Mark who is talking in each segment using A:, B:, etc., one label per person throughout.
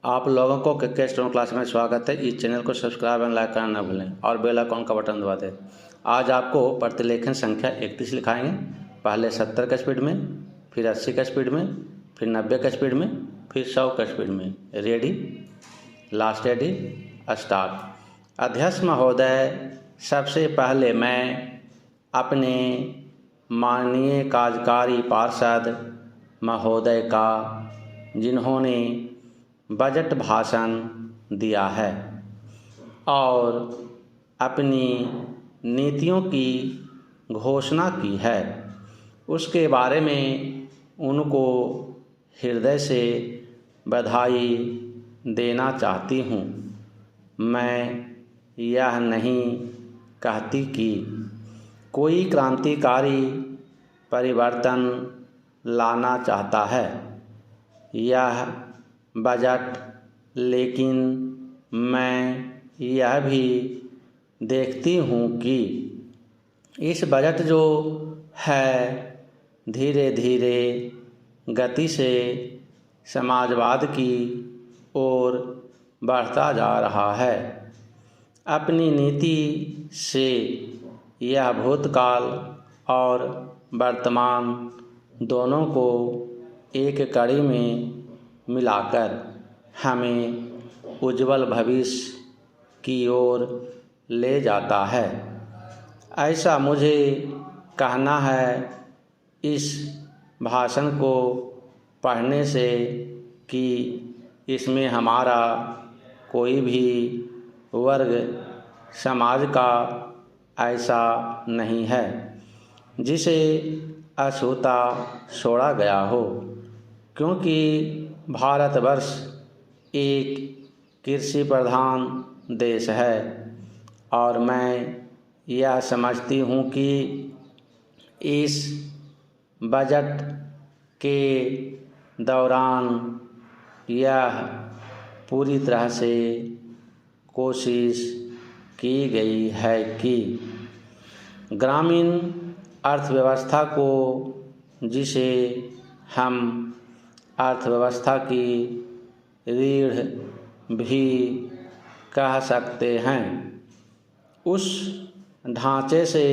A: आप लोगों को के स्टोन क्लास में स्वागत है। इस चैनल को सब्सक्राइब एंड लाइक करना न भूलें और बेल आइकन का बटन दबा दें। आज आपको प्रतिलेखन संख्या 31 लिखाएंगे। पहले 70 का स्पीड में, फिर 80 का स्पीड में, फिर 90 का स्पीड में, फिर 100 का स्पीड में। Ready, last ready, start. अध्यक्ष महोदय, सबसे पहले मैं अपने माननीय कार्यकारी पार्षद महोदय का, जिन्होंने बजट भाषण दिया है और अपनी नीतियों की घोषणा की है, उसके बारे में उनको हृदय से बधाई देना चाहती हूँ। मैं यह नहीं कहती कि कोई क्रांतिकारी परिवर्तन लाना चाहता है यह बजट, लेकिन मैं यह भी देखती हूँ कि इस बजट जो है धीरे धीरे गति से समाजवाद की ओर बढ़ता जा रहा है। अपनी नीति से यह भूतकाल और वर्तमान दोनों को एक कड़ी में मिलाकर हमें उज्जवल भविष्य की ओर ले जाता है। ऐसा मुझे कहना है इस भाषण को पढ़ने से कि इसमें हमारा कोई भी वर्ग समाज का ऐसा नहीं है जिसे अछूता छोड़ा गया हो, क्योंकि भारतवर्ष एक कृषि प्रधान देश है और मैं यह समझती हूँ कि इस बजट के दौरान यह पूरी तरह से कोशिश की गई है कि ग्रामीण अर्थव्यवस्था को, जिसे हम अर्थव्यवस्था की रीढ़ भी कह सकते हैं, उस ढांचे से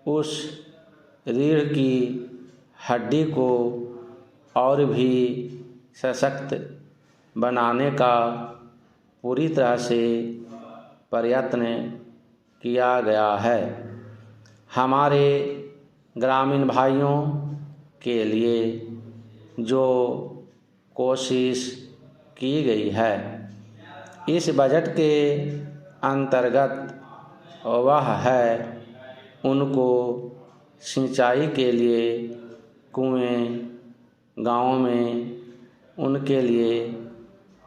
A: उस रीढ़ की हड्डी को और भी सशक्त बनाने का पूरी तरह से प्रयत्न किया गया है। हमारे ग्रामीण भाइयों के लिए जो कोशिश की गई है इस बजट के अंतर्गत, वह है उनको सिंचाई के लिए कुएं, गाँव में उनके लिए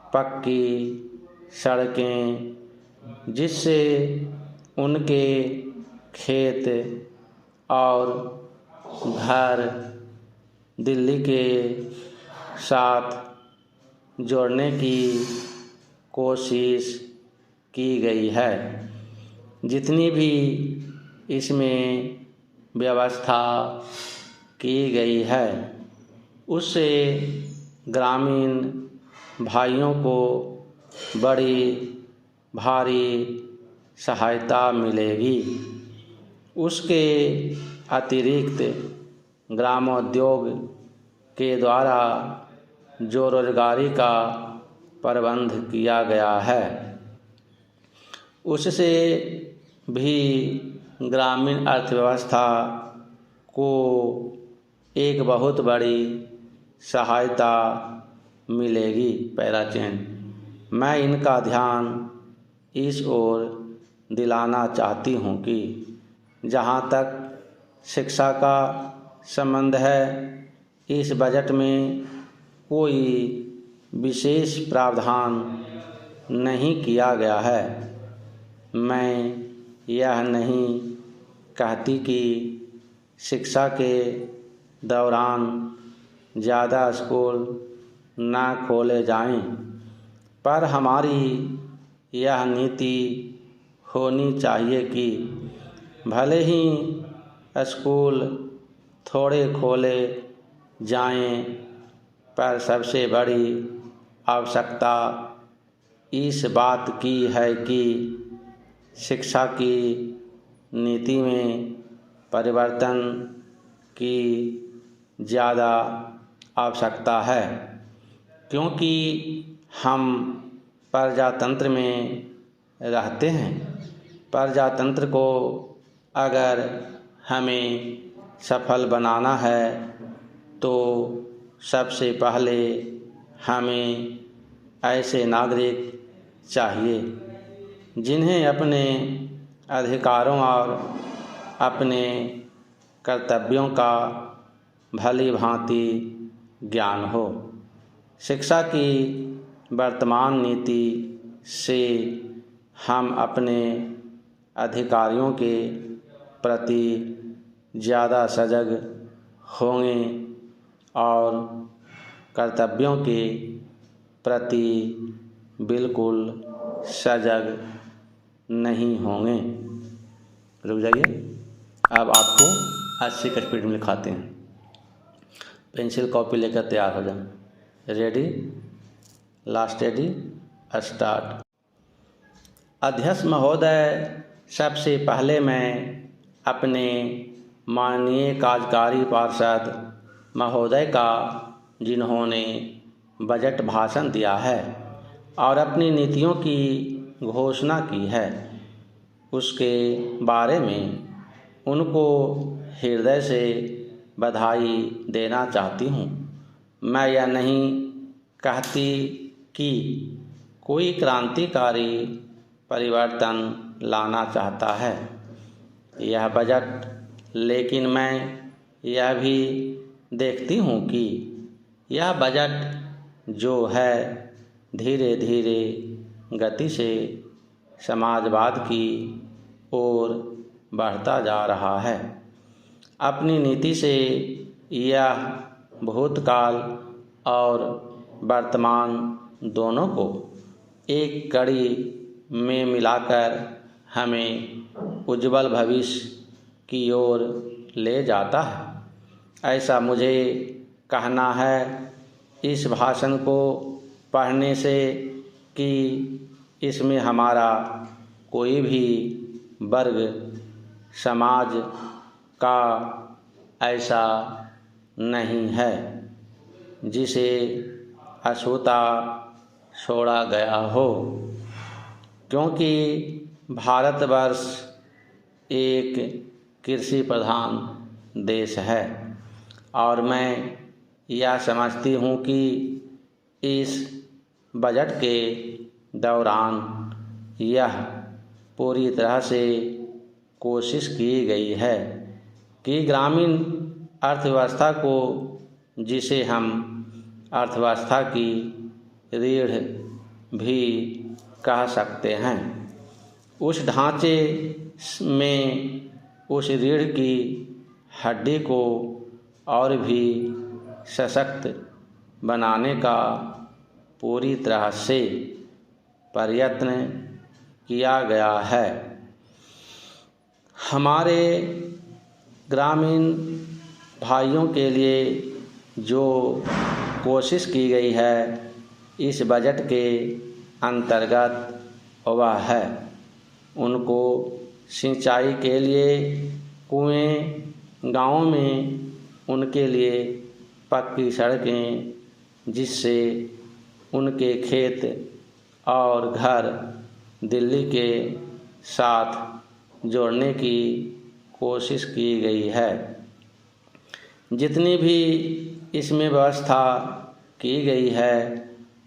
A: पक्की सड़कें, जिससे उनके खेत और घर दिल्ली के साथ जोड़ने की कोशिश की गई है। जितनी भी इसमें व्यवस्था की गई है उससे ग्रामीण भाइयों को बड़ी भारी सहायता मिलेगी। उसके अतिरिक्त ग्रामोद्योग के द्वारा जो रोजगारी का प्रबंध किया गया है उससे भी ग्रामीण अर्थव्यवस्था को एक बहुत बड़ी सहायता मिलेगी। पैराचेन, मैं इनका ध्यान इस ओर दिलाना चाहती हूँ कि जहाँ तक शिक्षा का संबंध है, इस बजट में कोई विशेष प्रावधान नहीं किया गया है। मैं यह नहीं कहती कि शिक्षा के दौरान ज़्यादा स्कूल न खोले जाएं, पर हमारी यह नीति होनी चाहिए कि भले ही स्कूल थोड़े खोले जाएं, पर सबसे बड़ी आवश्यकता इस बात की है कि शिक्षा की नीति में परिवर्तन की ज़्यादा आवश्यकता है, क्योंकि हम प्रजातंत्र में रहते हैं। प्रजातंत्र को अगर हमें सफल बनाना है तो सबसे पहले हमें ऐसे नागरिक चाहिए जिन्हें अपने अधिकारों और अपने कर्तव्यों का भली भांति ज्ञान हो। शिक्षा की वर्तमान नीति से हम अपने अधिकारियों के प्रति ज़्यादा सजग होंगे और कर्तव्यों के प्रति बिल्कुल सजग नहीं होंगे। रुक जाइए, अब आपको 80 की स्पीड में लिखाते हैं। पेंसिल कॉपी लेकर तैयार हो जाए। Ready, last ready, start. अध्यक्ष महोदय, सबसे पहले मैं अपने माननीय कार्यकारी पार्षद महोदय का, जिन्होंने बजट भाषण दिया है और अपनी नीतियों की घोषणा की है, उसके बारे में उनको हृदय से बधाई देना चाहती हूँ। मैं यह नहीं कहती कि कोई क्रांतिकारी परिवर्तन लाना चाहता है यह बजट, लेकिन मैं यह भी देखती हूँ कि यह बजट जो है धीरे धीरे गति से समाजवाद की ओर बढ़ता जा रहा है। अपनी नीति से यह भूतकाल और वर्तमान दोनों को एक कड़ी में मिलाकर हमें उज्जवल भविष्य की ओर ले जाता है। ऐसा मुझे कहना है इस भाषण को पढ़ने से कि इसमें हमारा कोई भी वर्ग समाज का ऐसा नहीं है जिसे अछूता छोड़ा गया हो, क्योंकि भारतवर्ष एक कृषि प्रधान देश है और मैं यह समझती हूँ कि इस बजट के दौरान यह पूरी तरह से कोशिश की गई है कि ग्रामीण अर्थव्यवस्था को, जिसे हम अर्थव्यवस्था की रीढ़ भी कह सकते हैं, उस ढांचे में उस रीढ़ की हड्डी को और भी सशक्त बनाने का पूरी तरह से प्रयत्न किया गया है। हमारे ग्रामीण भाइयों के लिए जो कोशिश की गई है इस बजट के अंतर्गत वह है उनको सिंचाई के लिए कुएं, गाँव में उनके लिए पक्की सड़कें, जिससे उनके खेत और घर दिल्ली के साथ जोड़ने की कोशिश की गई है। जितनी भी इसमें व्यवस्था की गई है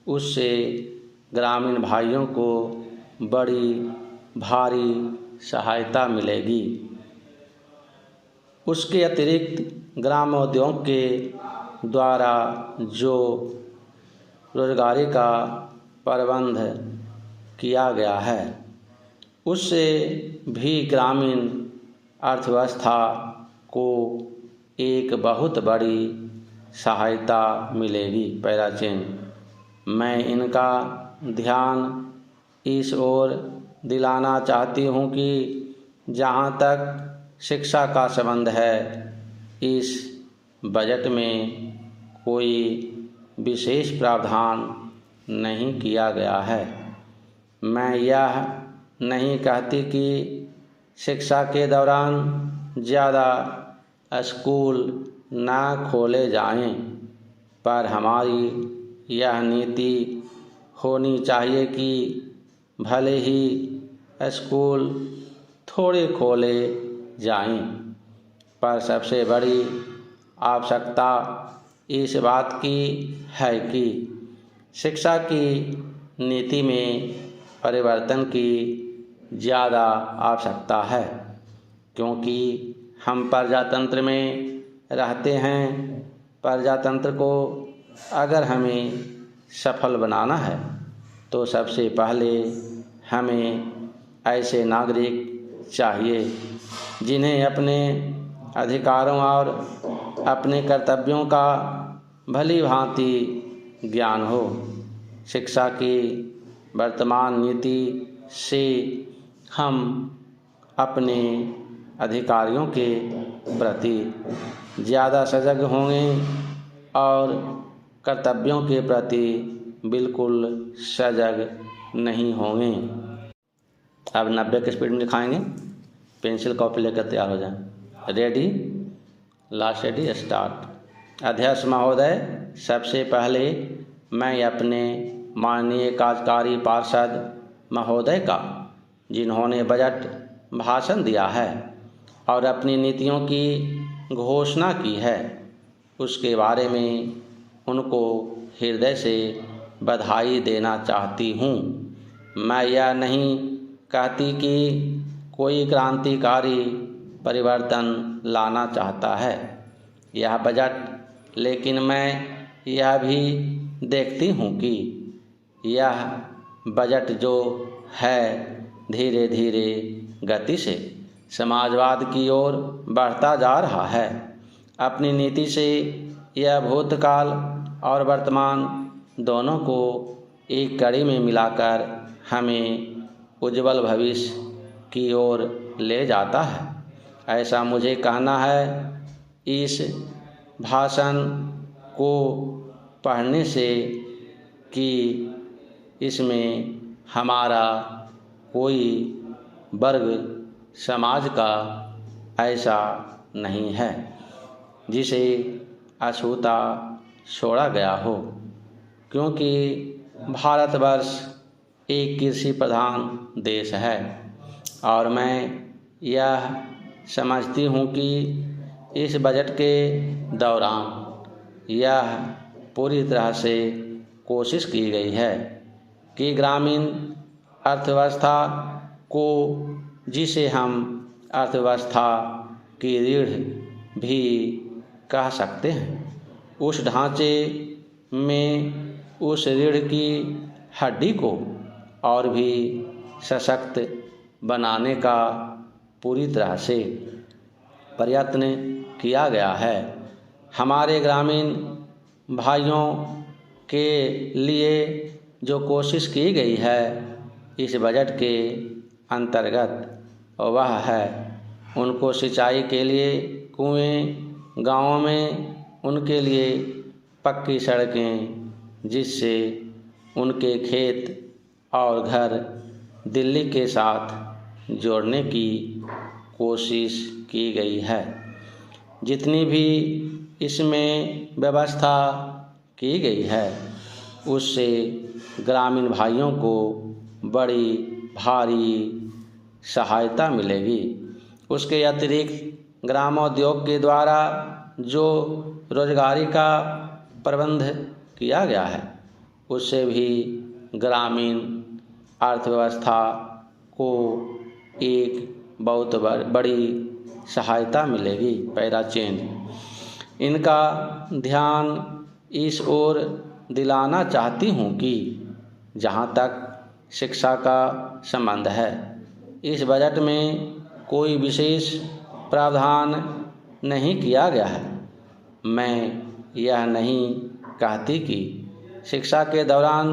A: उससे ग्रामीण भाइयों को बड़ी भारी सहायता मिलेगी। उसके अतिरिक्त ग्रामोद्योग के द्वारा जो रोजगारी का प्रबंध किया गया है उससे भी ग्रामीण अर्थव्यवस्था को एक बहुत बड़ी सहायता मिलेगी। पैराचीन, मैं इनका ध्यान इस ओर दिलाना चाहती हूँ कि जहाँ तक शिक्षा का संबंध है इस बजट में कोई विशेष प्रावधान नहीं किया गया है। मैं यह नहीं कहती कि शिक्षा के दौरान ज़्यादा स्कूल ना खोले जाएं, पर हमारी यह नीति होनी चाहिए कि भले ही स्कूल थोड़े खोले जाएं, पर सबसे बड़ी आवश्यकता इस बात की है कि शिक्षा की नीति में परिवर्तन की ज़्यादा आवश्यकता है, क्योंकि हम प्रजातंत्र में रहते हैं। प्रजातंत्र को अगर हमें सफल बनाना है तो सबसे पहले हमें ऐसे नागरिक चाहिए जिन्हें अपने अधिकारों और अपने कर्तव्यों का भली भांति ज्ञान हो। शिक्षा की वर्तमान नीति से हम अपने अधिकारियों के प्रति ज़्यादा सजग होंगे और कर्तव्यों के प्रति बिल्कुल सजग नहीं होंगे। अब 90 की स्पीड में लिखाएंगे। पेंसिल कॉपी लेकर तैयार हो जाएं। Ready, last ready, start. अध्यक्ष महोदय, सबसे पहले मैं अपने माननीय कार्यकारी पार्षद महोदय का, जिन्होंने बजट भाषण दिया है और अपनी नीतियों की घोषणा की है, उसके बारे में उनको हृदय से बधाई देना चाहती हूँ। मैं यह नहीं कहती कि कोई क्रांतिकारी परिवर्तन लाना चाहता है यह बजट, लेकिन मैं यह भी देखती हूँ कि यह बजट जो है धीरे धीरे गति से समाजवाद की ओर बढ़ता जा रहा है। अपनी नीति से यह भूतकाल और वर्तमान दोनों को एक कड़ी में मिलाकर हमें उज्जवल भविष्य की ओर ले जाता है, ऐसा मुझे कहना है। इस भाषण को पढ़ने से कि इसमें हमारा कोई वर्ग समाज का ऐसा नहीं है जिसे अछूता छोड़ा गया हो, क्योंकि भारतवर्ष एक कृषि प्रधान देश है और मैं यह समझती हूँ कि इस बजट के दौरान यह पूरी तरह से कोशिश की गई है कि ग्रामीण अर्थव्यवस्था को, जिसे हम अर्थव्यवस्था की रीढ़ भी कह सकते हैं, उस ढांचे में उस रीढ़ की हड्डी को और भी सशक्त बनाने का पूरी तरह से प्रयत्न किया गया है। हमारे ग्रामीण भाइयों के लिए जो कोशिश की गई है इस बजट के अंतर्गत, वह है उनको सिंचाई के लिए कुएं, गाँवों में उनके लिए पक्की सड़कें, जिससे उनके खेत और घर दिल्ली के साथ जोड़ने की कोशिश की गई है। जितनी भी इसमें व्यवस्था की गई है उससे ग्रामीण भाइयों को बड़ी भारी सहायता मिलेगी। उसके अतिरिक्त ग्रामोद्योग के द्वारा जो रोजगारी का प्रबंध किया गया है उससे भी ग्रामीण अर्थव्यवस्था को एक बहुत बड़ी सहायता मिलेगी। पैरा चेंज, इनका ध्यान इस ओर दिलाना चाहती हूँ कि जहाँ तक शिक्षा का संबंध है, इस बजट में कोई विशेष प्रावधान नहीं किया गया है। मैं यह नहीं कहती कि शिक्षा के दौरान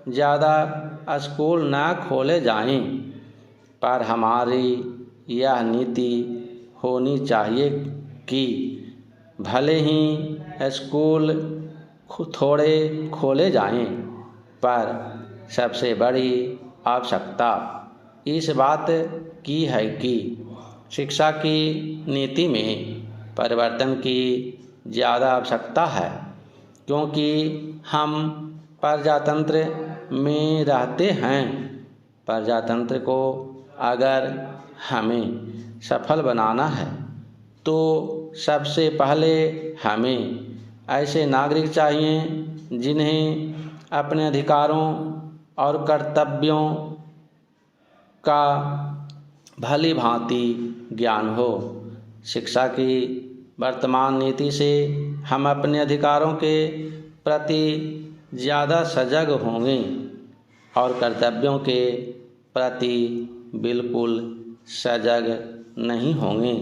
A: ज़्यादा स्कूल ना खोले जाएं, पर हमारी यह नीति होनी चाहिए कि भले ही स्कूल थोड़े खोले जाएं, पर सबसे बड़ी आवश्यकता इस बात की है कि शिक्षा की नीति में परिवर्तन की ज़्यादा आवश्यकता है, क्योंकि हम प्रजातंत्र में रहते हैं। प्रजातंत्र को अगर हमें सफल बनाना है तो सबसे पहले हमें ऐसे नागरिक चाहिए जिन्हें अपने अधिकारों और कर्तव्यों का भली भांति ज्ञान हो। शिक्षा की वर्तमान नीति से हम अपने अधिकारों के प्रति ज़्यादा सजग होंगे और कर्तव्यों के प्रति बिल्कुल सजग नहीं होंगे।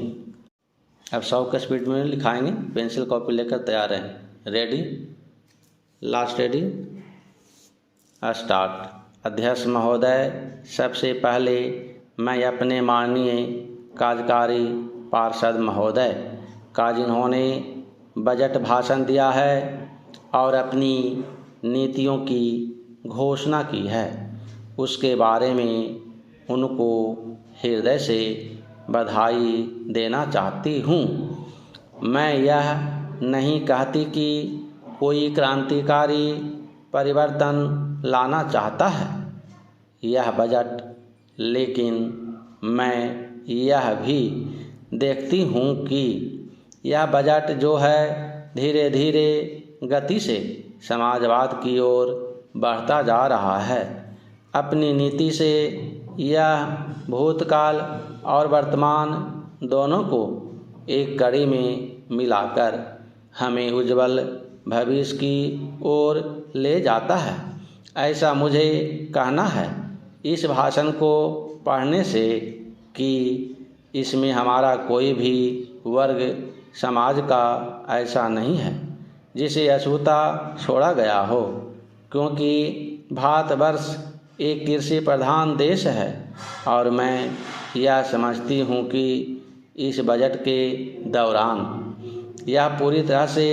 A: अब 100 के स्पीड में लिखाएंगे, पेंसिल कॉपी लेकर तैयार हैं। Ready, last ready, start. अध्यक्ष महोदय, सबसे पहले मैं अपने माननीय कार्यकारी पार्षद महोदय का जिन्होंने बजट भाषण दिया है और अपनी नीतियों की घोषणा की है, उसके बारे में उनको हृदय से बधाई देना चाहती हूँ। मैं यह नहीं कहती कि कोई क्रांतिकारी परिवर्तन लाना चाहता है यह बजट, लेकिन मैं यह भी देखती हूँ कि यह बजट जो है धीरे धीरे गति से समाजवाद की ओर बढ़ता जा रहा है। अपनी नीति से यह भूतकाल और वर्तमान दोनों को एक कड़ी में मिलाकर हमें उज्जवल भविष्य की ओर ले जाता है, ऐसा मुझे कहना है इस भाषण को पढ़ने से कि इसमें हमारा कोई भी वर्ग समाज का ऐसा नहीं है जिसे अछूता छोड़ा गया हो, क्योंकि भारतवर्ष एक कृषि प्रधान देश है और मैं यह समझती हूँ कि इस बजट के दौरान यह पूरी तरह से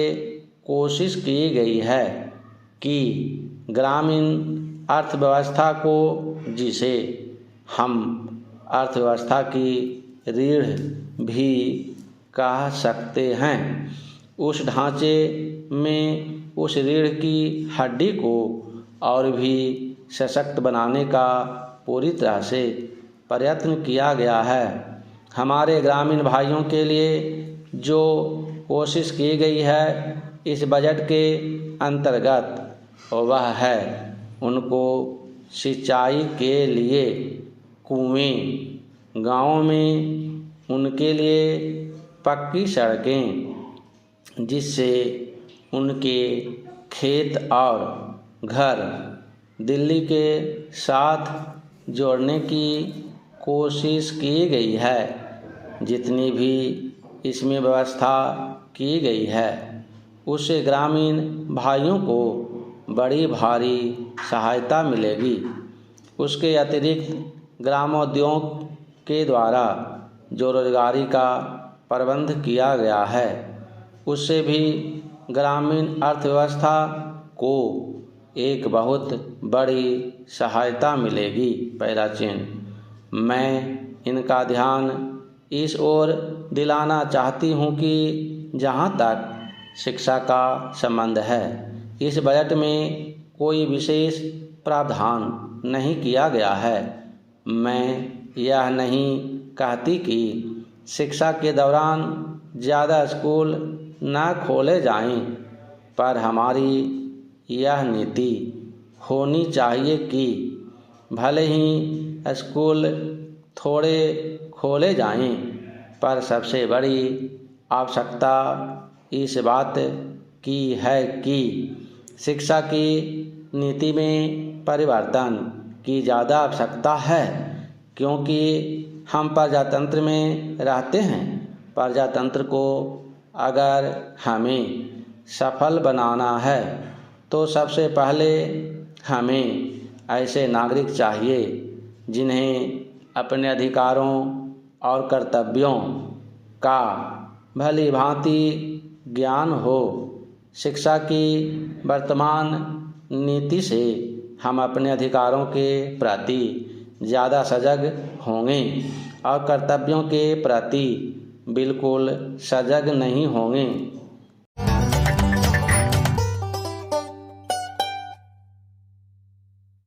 A: कोशिश की गई है कि ग्रामीण अर्थव्यवस्था को, जिसे हम अर्थव्यवस्था की रीढ़ भी कह सकते हैं, उस ढांचे में उस रीढ़ की हड्डी को और भी सशक्त बनाने का पूरी तरह से प्रयत्न किया गया है। हमारे ग्रामीण भाइयों के लिए जो कोशिश की गई है इस बजट के अंतर्गत, वह है उनको सिंचाई के लिए कुएं, गाँव में उनके लिए पक्की सड़कें, जिससे उनके खेत और घर दिल्ली के साथ जोड़ने की कोशिश की गई है। जितनी भी इसमें व्यवस्था की गई है उससे ग्रामीण भाइयों को बड़ी भारी सहायता मिलेगी। उसके अतिरिक्त ग्रामोद्योग के द्वारा जो रोजगारी का प्रबंध किया गया है उससे भी ग्रामीण अर्थव्यवस्था को एक बहुत बड़ी सहायता मिलेगी। पैरा चिन्ह। मैं इनका ध्यान इस ओर दिलाना चाहती हूँ कि जहाँ तक शिक्षा का संबंध है इस बजट में कोई विशेष प्रावधान नहीं किया गया है। मैं यह नहीं कहती कि शिक्षा के दौरान ज़्यादा स्कूल न खोले जाएं, पर हमारी यह नीति होनी चाहिए कि भले ही स्कूल थोड़े खोले जाएं, पर सबसे बड़ी आवश्यकता इस बात की है कि शिक्षा की नीति में परिवर्तन की ज़्यादा आवश्यकता है, क्योंकि हम प्रजातंत्र में रहते हैं। प्रजातंत्र को अगर हमें सफल बनाना है तो सबसे पहले हमें ऐसे नागरिक चाहिए जिन्हें अपने अधिकारों और कर्तव्यों का भली भांति ज्ञान हो। शिक्षा की वर्तमान नीति से हम अपने अधिकारों के प्रति ज़्यादा सजग होंगे और कर्तव्यों के प्रति बिल्कुल सजग नहीं होंगे।